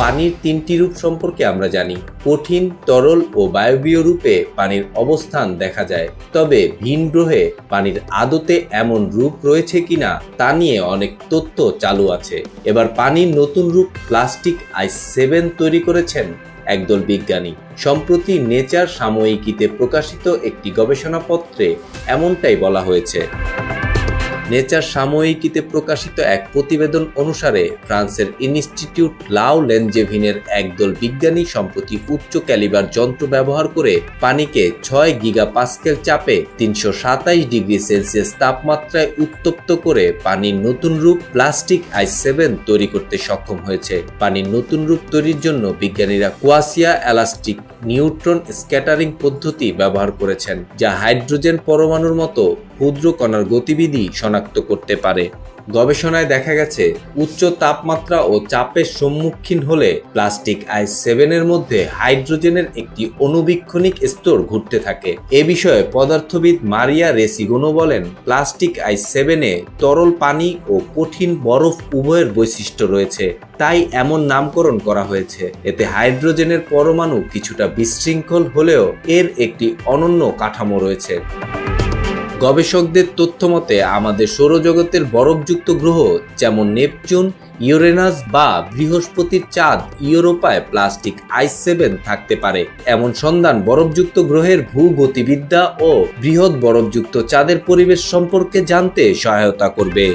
পানির তিনটি রূপ সম্পর্কে আমরা জানি। কঠিন, তরল ও বায়বীয় রূপে পানির অবস্থান দেখা যায়। তবে ভিন গ্রহে পানির আদতে এমন রূপ রয়েছে কিনা তা নিয়ে অনেক তথ্য চালু আছে। এবার পানির নতুন রূপ প্লাস্টিক আইস 7 তৈরি করেছেন একদল বিজ্ঞানী। সম্প্রতি নেচার সাময়িকীতে প্রকাশিত একটি গবেষণাপত্রে এমনটাই বলা হয়েছে। নেচার সাময়িকীতে প্রকাশিত এক প্রতিবেদন অনুসারে ফ্রান্সের ইনস্টিটিউট লাউ লেনজেভিনের একদল বিজ্ঞানী সম্প্রতি উচ্চ ক্যালিবার যন্ত্র ব্যবহার করে পানিকে 6 গিগাপাস্কেল চাপে 327 ডিগ্রি সেলসিয়াস তাপমাত্রায় উত্তপ্ত করে পানির নতুন রূপ প্লাস্টিক আইস 7 তৈরি করতে সক্ষম হয়েছে। পানির নতুন রূপ তৈরির জন্য বিজ্ঞানীরা কোয়াসিয়া এলাস্টিক নিউট্রন স্ক্যাটারিং পদ্ধতি ব্যবহার করেছেন, যা হাইড্রোজেন পরমাণুর মতো ক্ষুদ্র কণার গতিবিধি শনাক্ত করতে পারে। গবেষণায় দেখা গেছে, উচ্চ তাপমাত্রা ও চাপের সম্মুখীন হলে প্লাস্টিক আইস 7 এর মধ্যে হাইড্রোজেনের একটি অণুবীক্ষণিক স্তর ঘুরতে থাকে। এ বিষয়ে পদার্থবিদ মারিয়া রেসিগোনো বলেন, প্লাস্টিক আইস 7 এ তরল পানি ও কঠিন বরফ উভয়ের বৈশিষ্ট্য রয়েছে, তাই এমন নামকরণ করা হয়েছে। এতে হাইড্রোজেনের পরমাণু কিছুটা বিশৃঙ্খল হলেও এর একটি অনন্য কাঠামো রয়েছে। গবেষকদের তথ্যমতে আমাদের সৌরজগতের বরফযুক্ত গ্রহ যেমন নেপচুন, ইউরেনাস বা বৃহস্পতির চাঁদ ইউরোপায় প্লাস্টিক আইস 7 থাকতে পারে। এমন সন্ধান বরফযুক্ত গ্রহের ভূগতিবিদ্যা ও বৃহৎ বরফযুক্ত চাঁদের পরিবেশ সম্পর্কে জানতে সহায়তা করবে।